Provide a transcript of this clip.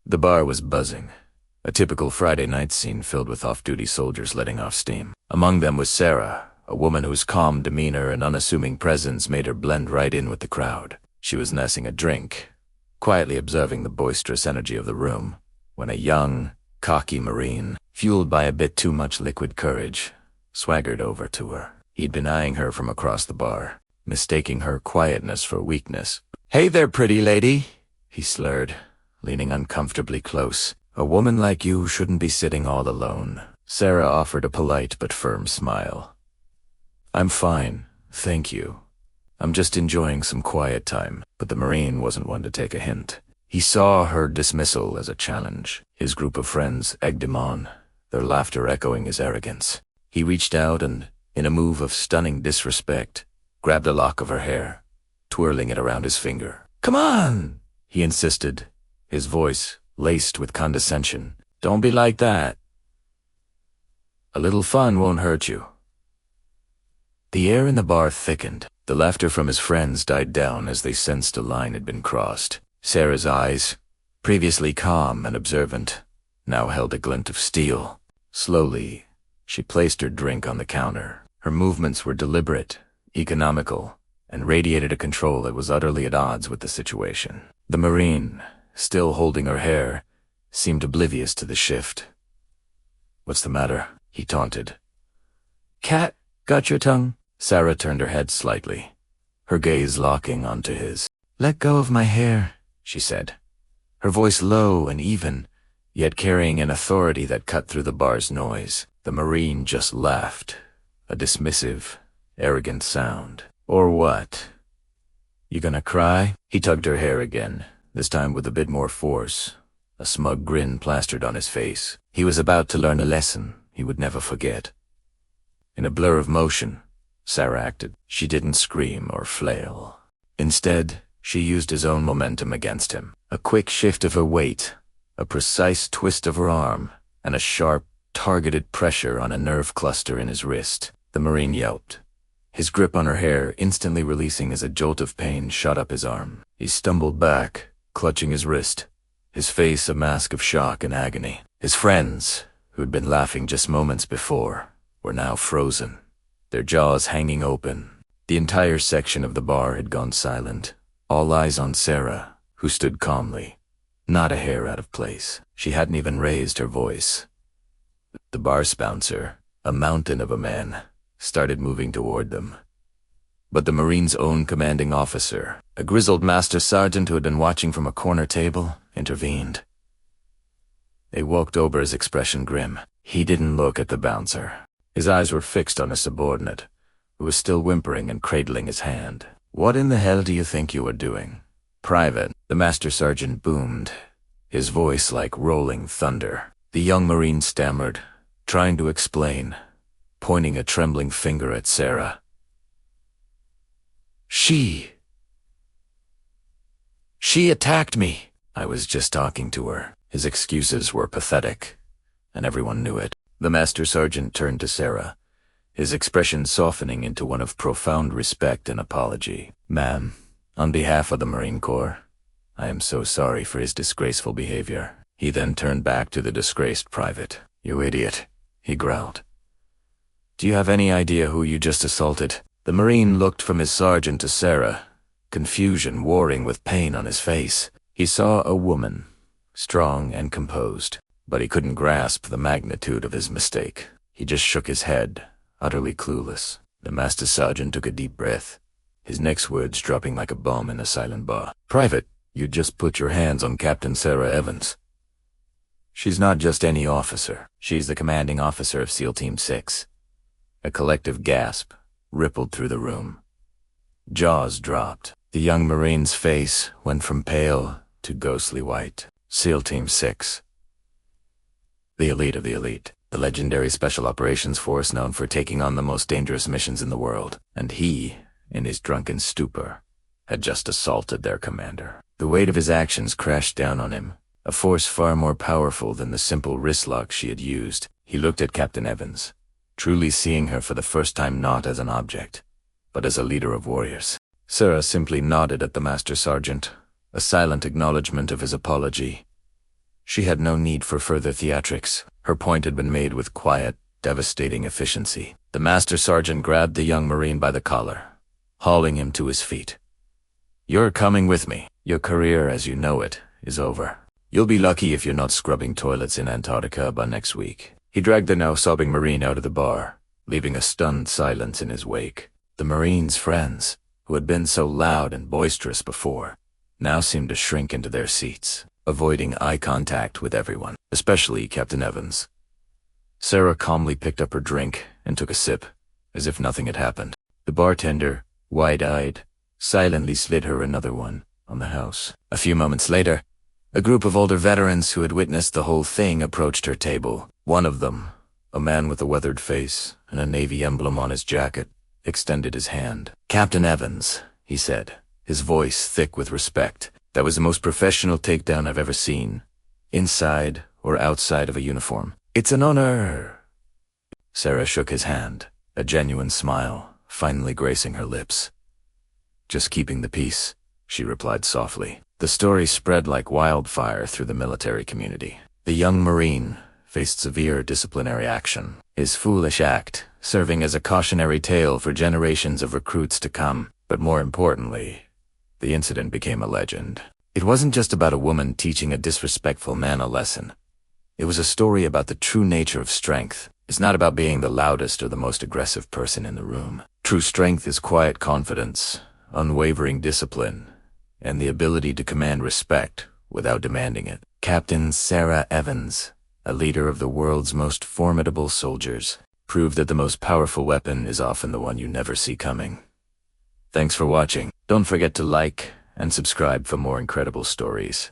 The bar was buzzing, a typical Friday night scene filled with off-duty soldiers letting off steam. Among them was Sarah, a woman whose calm demeanor and unassuming presence made her blend right in with the crowd. She was nursing a drink, quietly observing the boisterous energy of the room, when a young, cocky Marine, fueled by a bit too much liquid courage, swaggered over to her. He'd been eyeing her from across the bar, mistaking her quietness for weakness. "Hey there, pretty lady," he slurred, leaning uncomfortably close. "A woman like you shouldn't be sitting all alone." Sarah offered a polite but firm smile. "I'm fine, thank you. I'm just enjoying some quiet time." But the Marine wasn't one to take a hint. He saw her dismissal as a challenge. His group of friends egged him on, their laughter echoing his arrogance. He reached out and, in a move of stunning disrespect, grabbed a lock of her hair, twirling it around his finger. "Come on," he insisted, his voice laced with condescension. "Don't be like that. A little fun won't hurt you." The air in the bar thickened. The laughter from his friends died down as they sensed a line had been crossed. Sarah's eyes, previously calm and observant, now held a glint of steel. Slowly, she placed her drink on the counter. Her movements were deliberate, economical, and radiated a control that was utterly at odds with the situation. The Marine, still holding her hair, seemed oblivious to the shift. "What's the matter?" he taunted. "Cat, got your tongue?" Sarah turned her head slightly, her gaze locking onto his. "Let go of my hair," she said, her voice low and even, yet carrying an authority that cut through the bar's noise. The Marine just laughed, a dismissive, arrogant sound. "Or what? You gonna cry?" He tugged her hair again, this time with a bit more force, a smug grin plastered on his face. He was about to learn a lesson he would never forget. In a blur of motion, Sarah acted. She didn't scream or flail. Instead, she used his own momentum against him. A quick shift of her weight, a precise twist of her arm, and a sharp, targeted pressure on a nerve cluster in his wrist. The Marine yelped, his grip on her hair instantly releasing as a jolt of pain shot up his arm. He stumbled back, clutching his wrist, his face a mask of shock and agony. His friends, who'd been laughing just moments before, were now frozen, their jaws hanging open. The entire section of the bar had gone silent, all eyes on Sarah, who stood calmly, not a hair out of place. She hadn't even raised her voice. The bar bouncer, a mountain of a man, started moving toward them. But the Marine's own commanding officer, a grizzled master sergeant who had been watching from a corner table, intervened. They walked over, his expression grim. He didn't look at the bouncer. His eyes were fixed on his subordinate, who was still whimpering and cradling his hand. "What in the hell do you think you are doing?" "Private," the master sergeant boomed, his voice like rolling thunder. The young Marine stammered, trying to explain, pointing a trembling finger at Sarah. She attacked me." "I was just talking to her." His excuses were pathetic, and everyone knew it. The master sergeant turned to Sarah, his expression softening into one of profound respect and apology. "Ma'am, on behalf of the Marine Corps, I am so sorry for his disgraceful behavior." He then turned back to the disgraced private. "You idiot," he growled. "Do you have any idea who you just assaulted?" The Marine looked from his sergeant to Sarah, confusion warring with pain on his face. He saw a woman, strong and composed, but he couldn't grasp the magnitude of his mistake. He just shook his head, utterly clueless. The master sergeant took a deep breath, his next words dropping like a bomb in a silent bar. "Private, you just put your hands on Captain Sarah Evans. She's not just any officer. She's the commanding officer of SEAL Team 6. A collective gasp rippled through the room. Jaws dropped. The young Marine's face went from pale to ghostly white. SEAL Team 6. The elite of the elite. The legendary Special Operations Force known for taking on the most dangerous missions in the world. And he, in his drunken stupor, had just assaulted their commander. The weight of his actions crashed down on him, a force far more powerful than the simple wrist lock she had used. He looked at Captain Evans, truly seeing her for the first time not as an object, but as a leader of warriors. Sarah simply nodded at the master sergeant, a silent acknowledgement of his apology. She had no need for further theatrics. Her point had been made with quiet, devastating efficiency. The master sergeant grabbed the young Marine by the collar, hauling him to his feet. "You're coming with me. Your career as you know it is over. You'll be lucky if you're not scrubbing toilets in Antarctica by next week." He dragged the now sobbing Marine out of the bar, leaving a stunned silence in his wake. The Marine's friends, who had been so loud and boisterous before, now seemed to shrink into their seats, avoiding eye contact with everyone, especially Captain Evans. Sarah calmly picked up her drink and took a sip, as if nothing had happened. The bartender, wide-eyed, silently slid her another one on the house. A few moments later, a group of older veterans who had witnessed the whole thing approached her table. One of them, a man with a weathered face and a Navy emblem on his jacket, extended his hand. "Captain Evans," he said, his voice thick with respect. "That was the most professional takedown I've ever seen, inside or outside of a uniform. It's an honor." Sarah shook his hand, a genuine smile finally gracing her lips. "Just keeping the peace," she replied softly. The story spread like wildfire through the military community. The young Marine faced severe disciplinary action, his foolish act serving as a cautionary tale for generations of recruits to come. But more importantly, the incident became a legend. It wasn't just about a woman teaching a disrespectful man a lesson. It was a story about the true nature of strength. It's not about being the loudest or the most aggressive person in the room. True strength is quiet confidence, unwavering discipline, and the ability to command respect without demanding it. Captain Sarah Evans, a leader of the world's most formidable soldiers, proved that the most powerful weapon is often the one you never see coming. Thanks for watching. Don't forget to like and subscribe for more incredible stories.